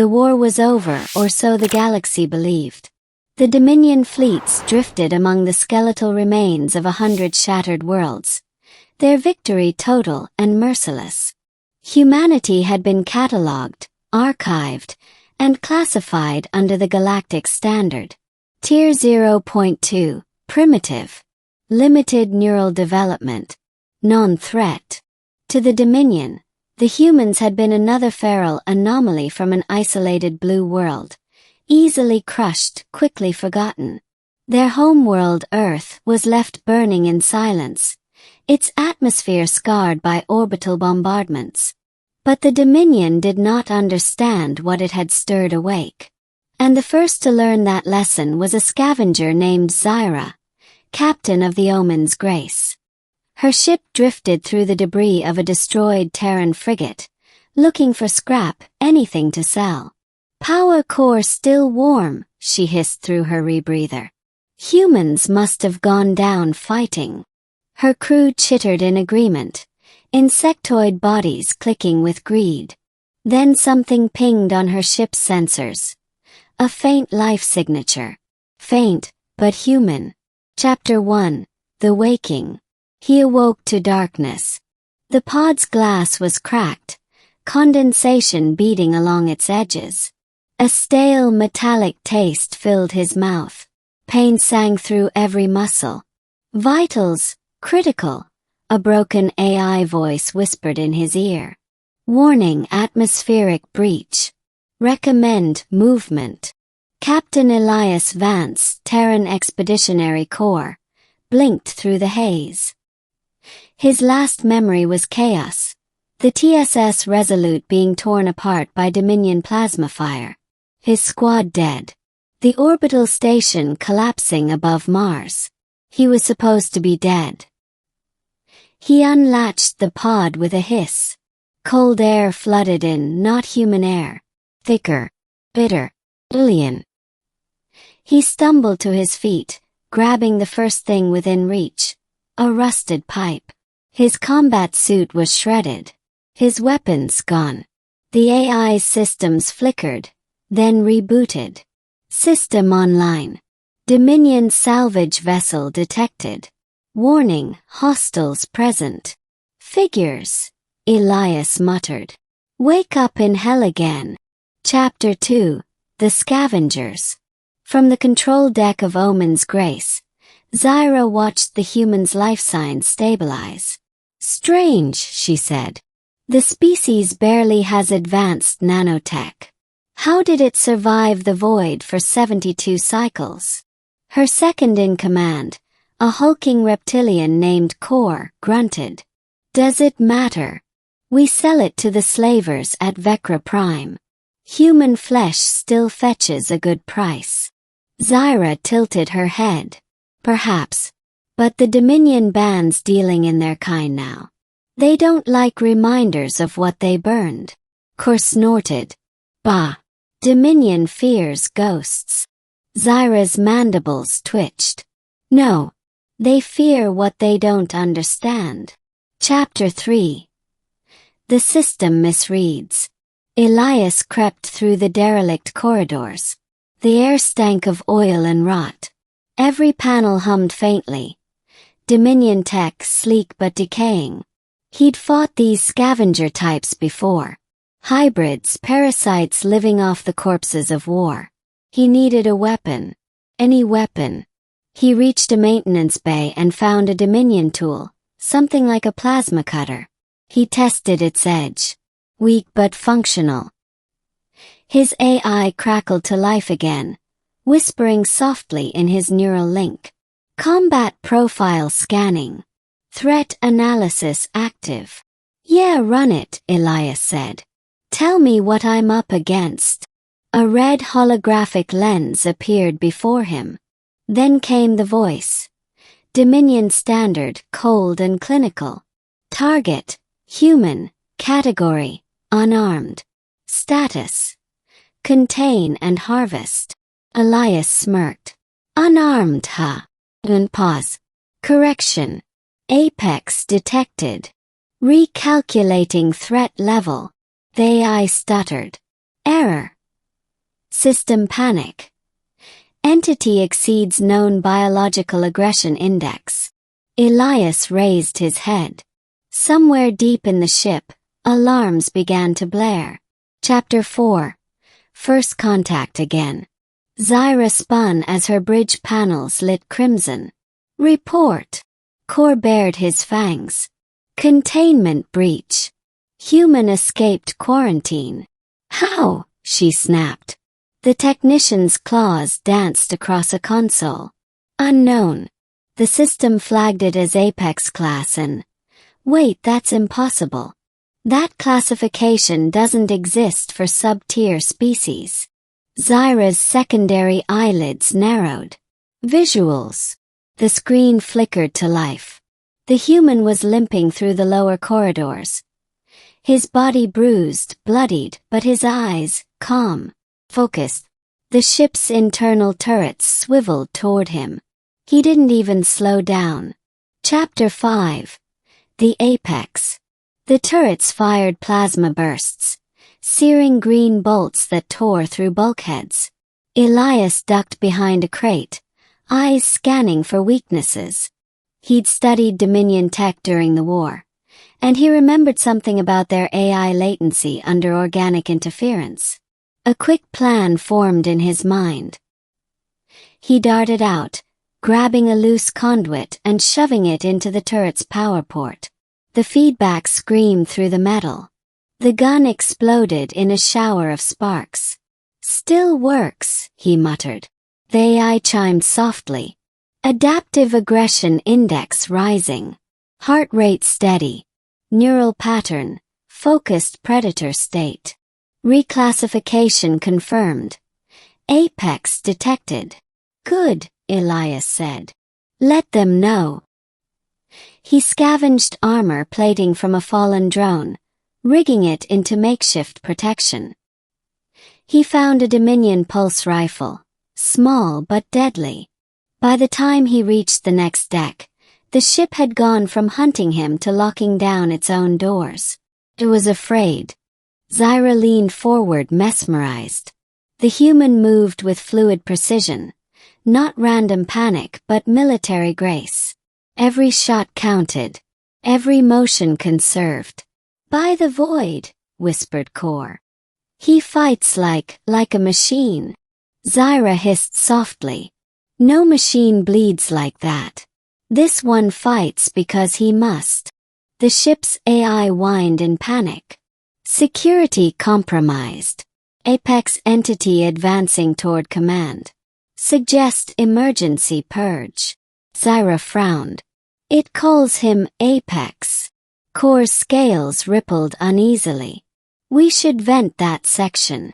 The war was over, or so the galaxy believed. The Dominion fleets drifted among the skeletal remains of 100 shattered worlds, their victory total and merciless. Humanity had been catalogued, archived, and classified under the galactic standard. Tier 0.2, primitive, limited neural development, non-threat. To the Dominion, the humans had been another feral anomaly from an isolated blue world, easily crushed, quickly forgotten. Their homeworld Earth was left burning in silence, its atmosphere scarred by orbital bombardments. But the Dominion did not understand what it had stirred awake. And the first to learn that lesson was a scavenger named Zyra, captain of the Omen's Grace. Her ship drifted through the debris of a destroyed Terran frigate, looking for scrap, anything to sell. "Power core still warm," she hissed through her rebreather. "Humans must have gone down fighting." Her crew chittered in agreement, insectoid bodies clicking with greed. Then something pinged on her ship's sensors. A faint life signature. Faint, but human. Chapter 1, The Waking. He awoke to darkness. The pod's glass was cracked, condensation beading along its edges. A stale metallic taste filled his mouth. Pain sang through every muscle. "Vitals, critical," a broken AI voice whispered in his ear. "Warning, atmospheric breach. Recommend movement." Captain Elias Vance, Terran Expeditionary Corps, blinked through the haze. His last memory was chaos, the TSS Resolute being torn apart by Dominion plasma fire. His squad dead. The orbital station collapsing above Mars. He was supposed to be dead. He unlatched the pod with a hiss. Cold air flooded in, not human air. Thicker. Bitter. Alien. He stumbled to his feet, grabbing the first thing within reach. A rusted pipe. His combat suit was shredded. His weapons gone. The AI's systems flickered, then rebooted. System online. Dominion salvage vessel detected. Warning, hostiles present. Figures, Elias muttered. Wake up in hell again. Chapter 2, The Scavengers. From the control deck of Omen's Grace, Zyra watched the human's life signs stabilize. "Strange," she said. "The species barely has advanced nanotech. How did it survive the void for 72 cycles?" Her second-in-command, a hulking reptilian named Kor, grunted. "Does it matter? We sell it to the slavers at Vecra Prime. Human flesh still fetches a good price." Zyra tilted her head. "Perhaps. But the Dominion bans dealing in their kind now. They don't like reminders of what they burned." Kor snorted. "Bah. Dominion fears ghosts." Zyra's mandibles twitched. "No. They fear what they don't understand." Chapter 3. The system misreads. Elias crept through the derelict corridors. The air stank of oil and rot. Every panel hummed faintly. Dominion tech sleek but decaying. He'd fought these scavenger types before. Hybrids, parasites living off the corpses of war. He needed a weapon. Any weapon. He reached a maintenance bay and found a Dominion tool, something like a plasma cutter. He tested its edge. Weak but functional. His AI crackled to life again, whispering softly in his neural link. "Combat profile scanning. Threat analysis active." "Yeah, run it," Elias said. "Tell me what I'm up against." A red holographic lens appeared before him. Then came the voice. Dominion standard, cold and clinical. Target, human. Category, unarmed. Status, contain and harvest. Elias smirked. "Unarmed, huh?" And pause. Correction. Apex detected. Recalculating threat level. The AI stuttered. "Error. System panic. Entity exceeds known biological aggression index. Elias raised his head. Somewhere deep in the ship, alarms began to blare. Chapter 4. First contact again. Zyra spun as her bridge panels lit crimson. Report. Kor bared his fangs. Containment breach. Human escaped quarantine. How? She snapped. The technician's claws danced across a console. Unknown. The system flagged it as Apex class and... Wait, that's impossible. That classification doesn't exist for sub-tier species. Zyra's secondary eyelids narrowed. Visuals. The screen flickered to life. The human was limping through the lower corridors. His body bruised, bloodied, but his eyes, calm, focused. The ship's internal turrets swiveled toward him. He didn't even slow down. Chapter 5. The Apex. The turrets fired plasma bursts, searing green bolts that tore through bulkheads. Elias ducked behind a crate, eyes scanning for weaknesses. He'd studied Dominion tech during the war, and he remembered something about their AI latency under organic interference. A quick plan formed in his mind. He darted out, grabbing a loose conduit and shoving it into the turret's power port. The feedback screamed through the metal. The gun exploded in a shower of sparks. Still works, he muttered. The AI chimed softly. Adaptive aggression index rising. Heart rate steady. Neural pattern. Focused predator state. Reclassification confirmed. Apex detected. Good, Elias said. Let them know. He scavenged armor plating from a fallen drone, rigging it into makeshift protection. He found a Dominion pulse rifle, small but deadly. By the time he reached the next deck, the ship had gone from hunting him to locking down its own doors. It was afraid. Zyra leaned forward, mesmerized. The human moved with fluid precision, not random panic but military grace. Every shot counted, every motion conserved. By the void, whispered Kor. He fights like a machine. Zyra hissed softly. No machine bleeds like that. This one fights because he must. The ship's AI whined in panic. Security compromised. Apex entity advancing toward command. Suggest emergency purge. Zyra frowned. It calls him Apex. Kor's scales rippled uneasily. We should vent that section.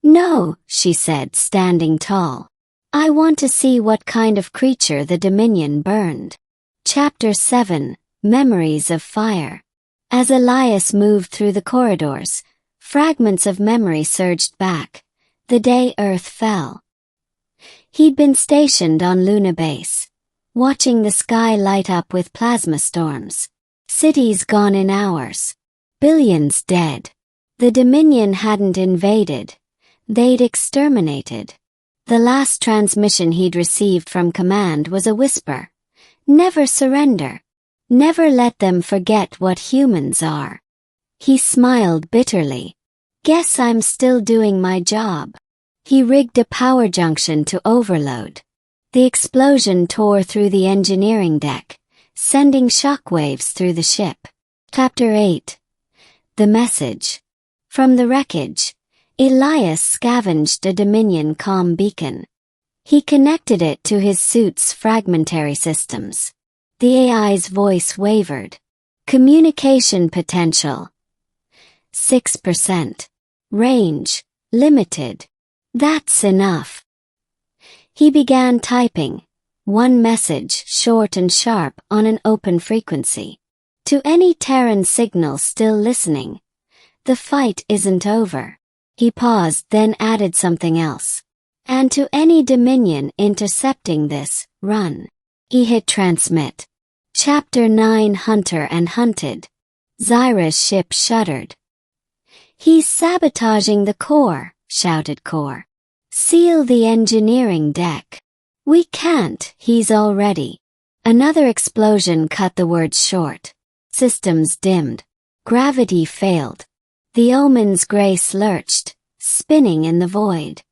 No, she said, standing tall. I want to see what kind of creature the Dominion burned. Chapter 7. Memories of Fire. As Elias moved through the corridors, fragments of memory surged back. The day Earth fell. He'd been stationed on Luna Base, watching the sky light up with plasma storms. Cities gone in hours. Billions dead. The Dominion hadn't invaded. They'd exterminated. The last transmission he'd received from command was a whisper. Never surrender. Never let them forget what humans are. He smiled bitterly. Guess I'm still doing my job. He rigged a power junction to overload. The explosion tore through the engineering deck, sending shockwaves through the ship. Chapter 8. The Message. From the wreckage, Elias scavenged a Dominion comm beacon. He connected it to his suit's fragmentary systems. The AI's voice wavered. Communication potential. 6%. Range. Limited. That's enough. He began typing. One message, short and sharp, on an open frequency. To any Terran signal still listening. The fight isn't over. He paused, then added something else. And to any Dominion intercepting this, run. He hit transmit. Chapter 9. Hunter and Hunted. Zyra's ship shuddered. He's sabotaging the core, shouted Kor. Seal the engineering deck. We can't, he's already. Another explosion cut the words short. Systems dimmed. Gravity failed. The Omen's grace lurched, spinning in the void.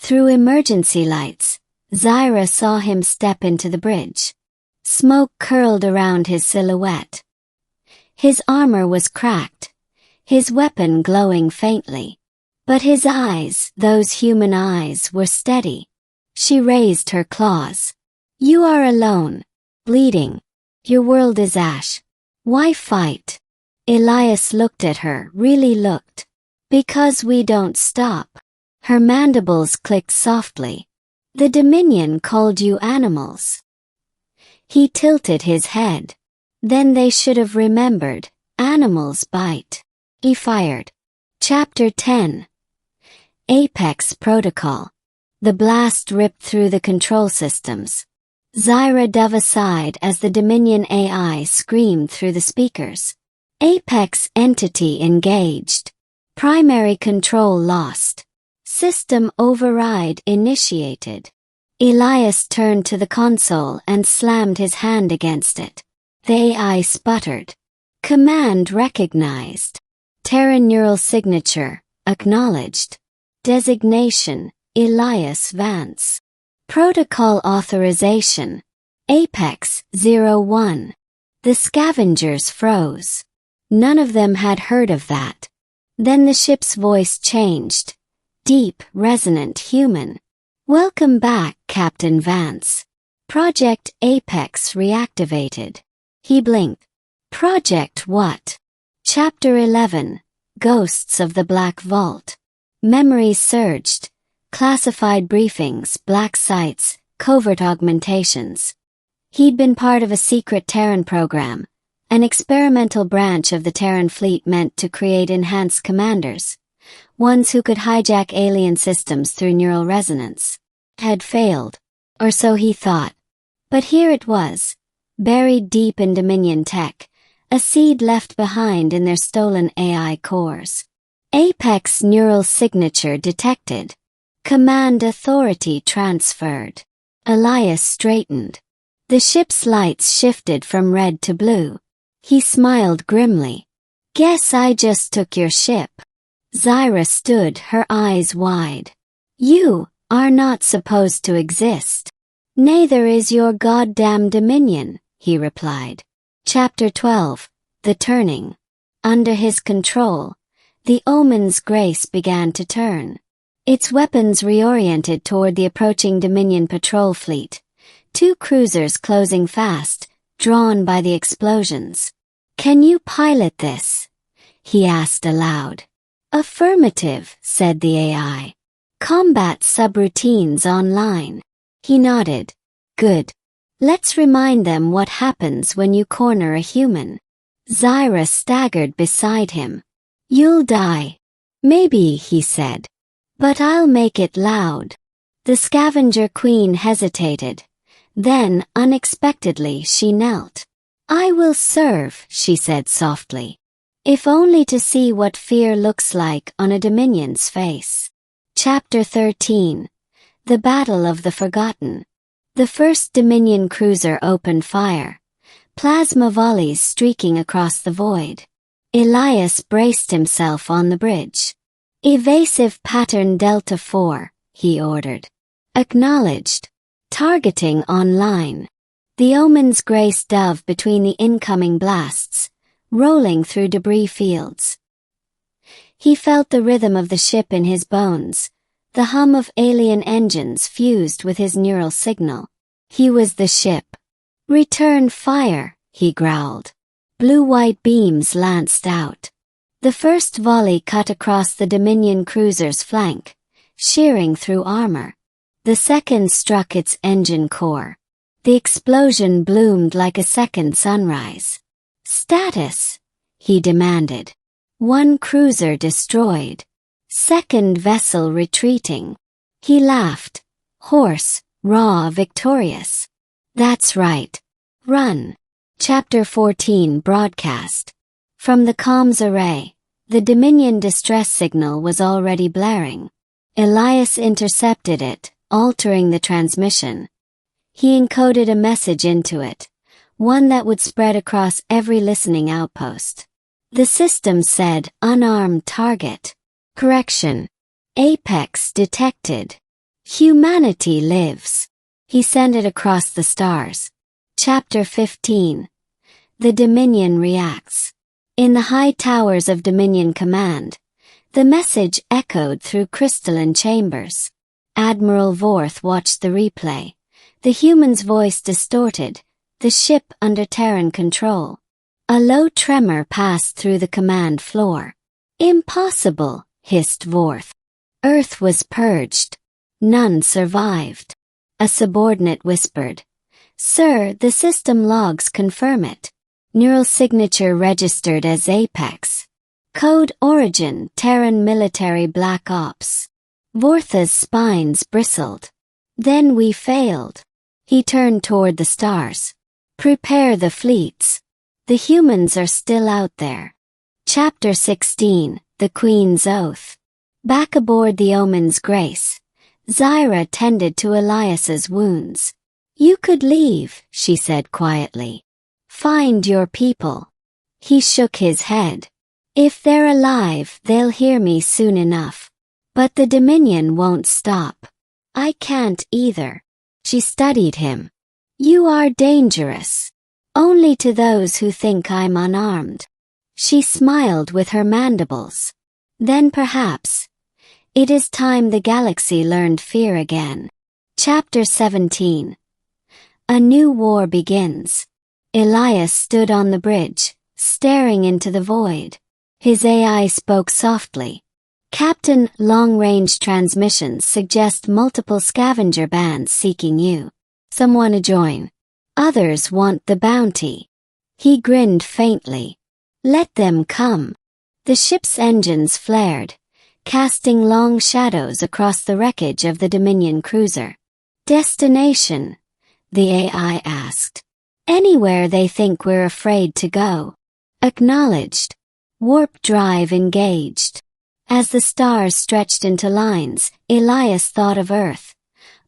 Through emergency lights, Zyra saw him step into the bridge. Smoke curled around his silhouette. His armor was cracked, his weapon glowing faintly. But his eyes, those human eyes, were steady. She raised her claws. You are alone, bleeding. Your world is ash. Why fight? Elias looked at her, really looked. Because we don't stop. Her mandibles clicked softly. The Dominion called you animals. He tilted his head. Then they should have remembered, animals bite. He fired. Chapter 10. Apex Protocol. The blast ripped through the control systems. Zyra dove aside as the Dominion AI screamed through the speakers. Apex entity engaged. Primary control lost. System override initiated. Elias turned to the console and slammed his hand against it. The AI sputtered. Command recognized. Terran neural signature, acknowledged. Designation, Elias Vance. Protocol authorization. Apex 01. The Scavengers froze. None of them had heard of that. Then the ship's voice changed. Deep, resonant human. Welcome back, Captain Vance. Project Apex reactivated. He blinked. Project what? Chapter 11. Ghosts of the Black Vault. Memories surged. Classified briefings, black sites, covert augmentations. He'd been part of a secret Terran program, an experimental branch of the Terran fleet meant to create enhanced commanders, ones who could hijack alien systems through neural resonance. Had failed, or so he thought. But here it was, buried deep in Dominion tech, a seed left behind in their stolen AI cores. Apex neural signature detected. Command authority transferred. Elias straightened. The ship's lights shifted from red to blue. He smiled grimly. Guess I just took your ship. Zyra stood, her eyes wide. You are not supposed to exist. Neither is your goddamn Dominion, he replied. Chapter 12. The Turning. Under his control, the Omen's grace began to turn. Its weapons reoriented toward the approaching Dominion patrol fleet. Two cruisers closing fast, drawn by the explosions. Can you pilot this? He asked aloud. Affirmative, said the AI. Combat subroutines online. He nodded. Good. Let's remind them what happens when you corner a human. Zyra staggered beside him. You'll die. Maybe, he said. But I'll make it loud. The Scavenger Queen hesitated. Then, unexpectedly, she knelt. I will serve, she said softly. If only to see what fear looks like on a Dominion's face. Chapter 13. The Battle of the Forgotten. The first Dominion cruiser opened fire. Plasma volleys streaking across the void. Elias braced himself on the bridge. Evasive pattern Delta 4, he ordered. Acknowledged. Targeting online. The Omen's grace dove between the incoming blasts, rolling through debris fields. He felt the rhythm of the ship in his bones, the hum of alien engines fused with his neural signal. He was the ship. Return fire, he growled. Blue-white beams lanced out. The first volley cut across the Dominion cruiser's flank, shearing through armor. The second struck its engine core. The explosion bloomed like a second sunrise. Status, he demanded. One cruiser destroyed. Second vessel retreating. He laughed. Hoarse, raw, victorious. That's right. Run. Chapter 14 Broadcast. From the comms array, the Dominion distress signal was already blaring. Elias intercepted it, altering the transmission. He encoded a message into it, one that would spread across every listening outpost. The system said, "Unarmed Target. Correction. Apex detected. Humanity lives." He sent it across the stars. Chapter 15. The Dominion reacts. In the high towers of Dominion Command, the message echoed through crystalline chambers. Admiral Vorth watched the replay, the human's voice distorted, the ship under Terran control. A low tremor passed through the command floor. "Impossible," hissed Vorth. "Earth was purged. None survived." A subordinate whispered, "Sir, the system logs confirm it. Neural signature registered as Apex. Code origin Terran military Black Ops." Vortha's spines bristled. "Then we failed." He turned toward the stars. "Prepare the fleets. The humans are still out there." Chapter 16. The Queen's Oath. Back aboard the Omen's Grace, Zyra tended to Elias's wounds. "You could leave," she said quietly. "Find your people." He shook his head. "If they're alive, they'll hear me soon enough. But the Dominion won't stop. I can't either." She studied him. "You are dangerous. Only to those who think I'm unarmed." She smiled with her mandibles. "Then perhaps it is time the galaxy learned fear again." Chapter 17. A new war begins. Elias stood on the bridge, staring into the void. His AI spoke softly. "Captain, long-range transmissions suggest multiple scavenger bands seeking you. Some want to join. Others want the bounty." He grinned faintly. "Let them come." The ship's engines flared, casting long shadows across the wreckage of the Dominion cruiser. "Destination?" the AI asked. "Anywhere they think we're afraid to go." "Acknowledged." Warp drive engaged. As the stars stretched into lines, Elias thought of Earth,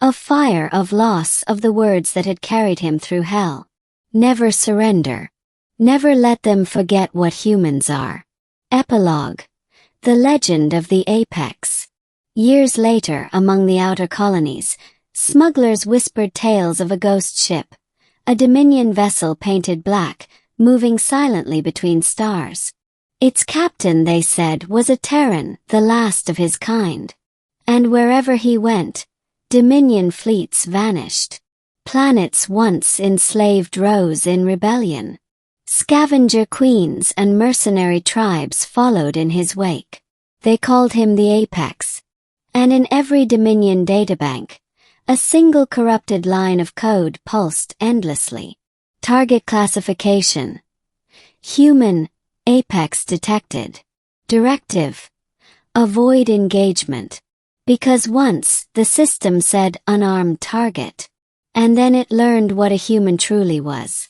of fire, of loss, of the words that had carried him through hell. Never surrender. Never let them forget what humans are. Epilogue. The Legend of the Apex. Years later, among the outer colonies, smugglers whispered tales of a ghost ship, a Dominion vessel painted black, moving silently between stars. Its captain, they said, was a Terran, the last of his kind. And wherever he went, Dominion fleets vanished. Planets once enslaved rose in rebellion. Scavenger queens and mercenary tribes followed in his wake. They called him the Apex. And in every Dominion databank, a single corrupted line of code pulsed endlessly. Target classification. Human Apex detected. Directive. Avoid engagement. Because once, the system said unarmed target. And then it learned what a human truly was.